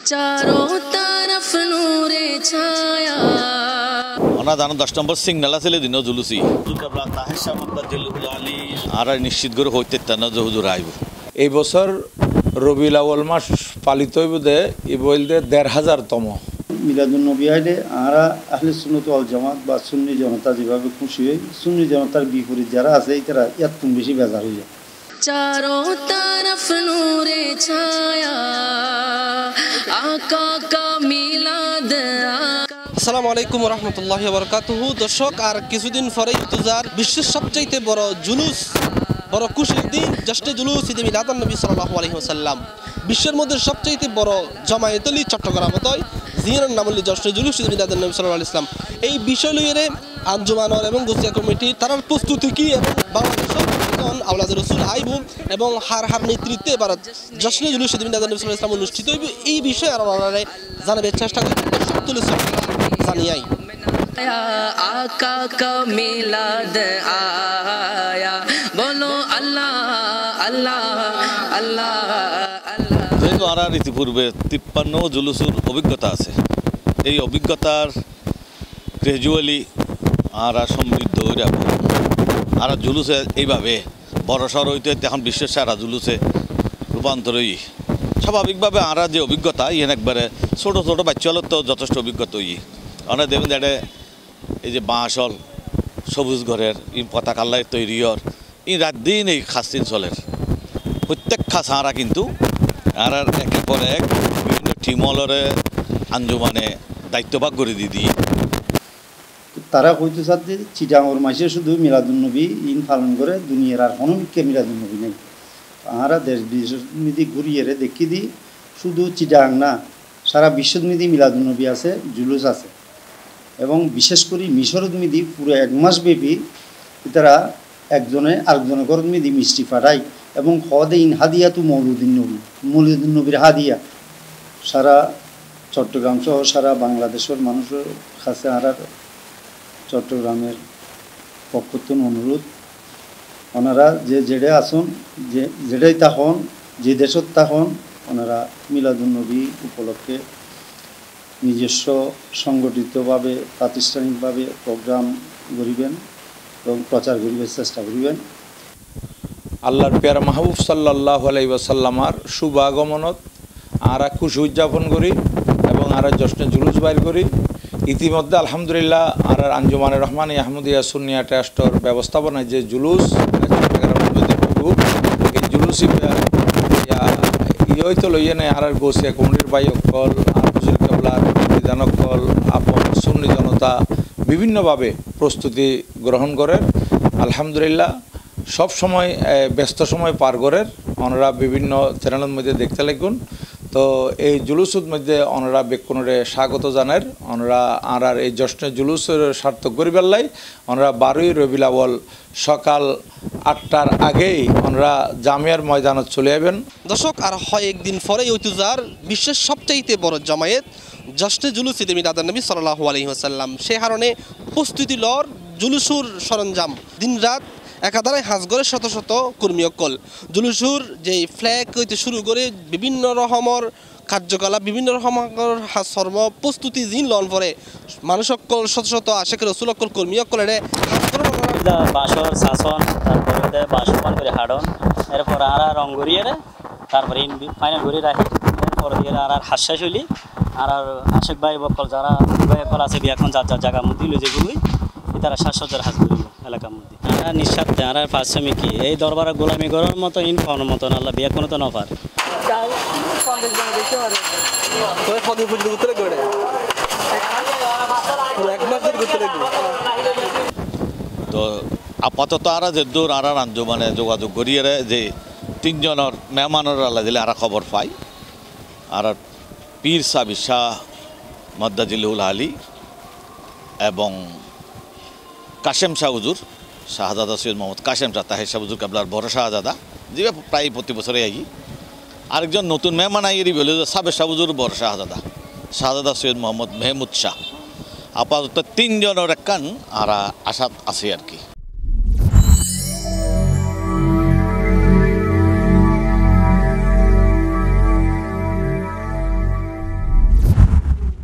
चारों तरफ नूरे छाया ওনা জানো 10 নম্বর সিগন্যাল আছে দিন জুলুসি কাবলা তাহেশা মুহাম্মদ জিল্লুল আলী আর নিশ্চিত করে হইতে তানা যে হুজুর আইব এই বছর রবিউল আউয়াল মাস পালিত হইব দে এই বলতে ১৫০০তম মিলাদুন নবী আইলে আমরা আহলে সুন্নাত ওয়াল জামাত বা সুন্নি জনতা যেভাবে খুশি হই সুন্নি জনতার বিপরীত যারা আছে তারা এত বেশি বেজার হয়ে যায়। चारों तरफ नूरे छाया आका का मिलाद আসসালামু আলাইকুম ওয়া রাহমাতুল্লাহি ওয়া বারাকাতুহু। দর্শক, আর কিছুদিন পরেই ইতুজার বিশ্বের সবচাইতে বড় জুলুস, বড় খুশির দিন জশ্নে জুলুস ঈদে মিলাদুন নবী সাল্লাল্লাহু আলাইহি ওয়াসাল্লাম। বিশ্বের মধ্যে সবচাইতে বড় জমায়েতলি চট্টগ্রামতই জিয়ারন নামলি জশ্নে জুলুস ঈদে মিলাদুন নবী সাল্লাল্লাহু আলাইহি ওয়াসাল্লাম। এই বিষয় লইয়ে আঞ্জুমানর এবং গোসিয়া কমিটি তার প্রস্তুতি কি এবং বাংলাদেশের আওলাদ রাসূল আইবু এবং হার নেতৃত্বে এবার জশ্নে জুলুস ঈদে মিলাদুন নবী সাল্লাল্লাহু আলাইহি ওয়াসাল্লাম অনুষ্ঠিত হইবে। এই বিষয়ে আর ওনারা জানাবার চেষ্টা করি। দর্শক তুলে জানিয়াই आका का मिलाद आया बोलो अल्लाह अल्लाह अल्लाह अल्लाह। যেহেতু আর ইতিপূর্বে ৫৩ জুলুসের অভিজ্ঞতা আছে, এই অভিজ্ঞতার গ্রাজুয়ালি আর সমৃদ্ধ হয়ে যাব। আর জুলুসে এইভাবে বড়সড় হইতে এখন বিশ্বের সারা জুলুসে রূপান্তর হই স্বাভাবিকভাবে আর যে অভিজ্ঞতা ইয়েন একবারে ছোটো ছোটো বাচ্চাদের তো যথেষ্ট অভিজ্ঞতা হই। আমরা দেখবেন যে এই যে বাঁশল সবুজ ঘরের ই পতাকা আল্লাহ তৈরি হর ই রাত দিন এই খাসদিন চলের প্রত্যেক খাসারা কিন্তু আর একের পর এক বিভিন্ন টিমলরে আঞ্জুমানে দায়িত্বভাগ করে দিয়ে তারা কইতে চাচ্ছে চিটাঙর মাসে শুধু মিলাদুন নবী ইন পালন করে দুনিয়ার আর কোনো মিলাদুন নবী নেই। আমরা দেশ বিদেশ ঘুরিয়ে দেখি দিই শুধু চিটাং না সারা বিশ্বমিদি মিলাদুন নবী আছে, জুলুস আছে এবং বিশেষ করে মিশরত মিদি পুরো ১ মাস ব্যাপী তারা একজনে আরেকজনের ঘর মিদি মিষ্টি পাঠায় এবং হদে ইন হাদিয়া তু মৌলুদ্দিন নবীর হাদিয়া সারা চট্টগ্রাম সহ সারা বাংলাদেশের মানুষের কাছে আর চট্টগ্রামের পক্ষতন অনুরোধ ওনারা যে যেটা আসুন যে যেটাই তা হন যে দেশত তা হন ওনারা মিলাদুন নবী উপলক্ষে নিজস্ব সংগঠিতভাবে প্রাতিষ্ঠানিকভাবে প্রোগ্রাম করিবেন এবং প্রচার করিবার চেষ্টা করিবেন। আল্লাহর পেয়ারা মাহবুব সাল্লাল্লাহু আলাইহি ওয়াসাল্লামার শুভ আগমনত আর খুশি উদযাপন করি এবং আর জশ্নে জুলুস বাইর করি। ইতিমধ্যে আলহামদুলিল্লাহ আর আঞ্জুমানে রহমান আহমদিয়া সুন্নিয়া ট্রাস্টর ব্যবস্থাপনায় যে জুলুস এই জুলুস ইয়তো লইয়ে নেই আর গোসিয়া কমিটির বাই অকল আর হুজুর কেবলার বিধান অকল আপন সুন্নি জনতা বিভিন্নভাবে প্রস্তুতি গ্রহণ করেন। আলহামদুলিল্লাহ সব সময় ব্যস্ত সময় পার করেন। ওনারা বিভিন্ন চ্যানেলের মধ্যে দেখতে লাগুন। তো এই জুলুসের মধ্যে ওনারা বেকুনরে স্বাগত জানার। ওনারা আর এই জশ্নে জুলুসের সার্থক করিবার লাই ওনারা ১২ই রবিউল আউয়াল সকাল ৮টার আগেই ওনারা জামিয়ার ময়দানত চলে যাবেন। দর্শক, আর হয় একদিন পরে ইতুজার বিশ্বের সবচাইতে বড় জামায়াত জশ্নে জুলুস ঈদে মিলাদুন নবী সাল্লাল্লাহু আলাইহি ওয়াসাল্লাম। সে কারণে প্রস্তুতি লর জুলুসুর সরঞ্জাম দিন রাত একাধারে হাজগরের শত শত কর্মী অকল জুলুসুর যে ফ্ল্যাগ হইতে শুরু করে বিভিন্ন রকমের কার্যকলাপ বিভিন্ন রকমের সর্ব প্রস্তুতি জিন লন পরে মানুষ অকল শত শত আশেখ রসুল অকল কর্মী অকল বাসর শাসন তারপরে বাসন পান করে হাডন এরপর আর রং গড়িয়ে তারপরে ফাইনাল ঘুরে রাখি এরপর আর হাস্যাস হইলি আর আশেখ ভাই বকল যারা ভাই অকল আছে এখন যার যার জায়গার মধ্যে যেগুলি তারা সাজসজ্জার হাজ করিল এলাকার মধ্যে আর নিঃস্বার্থে আর পারিশ্রমিক কি এই দরবারে গোলামি করার মতো ইনফানোর মতন আল্লাহ বিয়ে কোনো তো নফার তো আপাতত আর যে দূর আর আঞ্জুমানে যোগাযোগ করিয়ে যে ৩ জনের মেহমানের আল্লাহ দিলে আর খবর পাই আর পীর সাবি শাহ মদ্দাজিলুল আলী এবং কাশেম শাহ হুজুর শাহজাদা সৈয়দ মোহাম্মদ কাশেম শাহ তাহের শাহ হুজুর কাবলার বড় শাহজাদা যে প্রায় প্রতি বছরে আই আরেকজন নতুন মেহমান আইয়েরই বলে সাবের শাহ হুজুর বড় শাহজাদা সৈয়দ মোহাম্মদ মেহমুদ শাহ। আপাতত ৩ জনের একখান আর আশা আছে আর কি।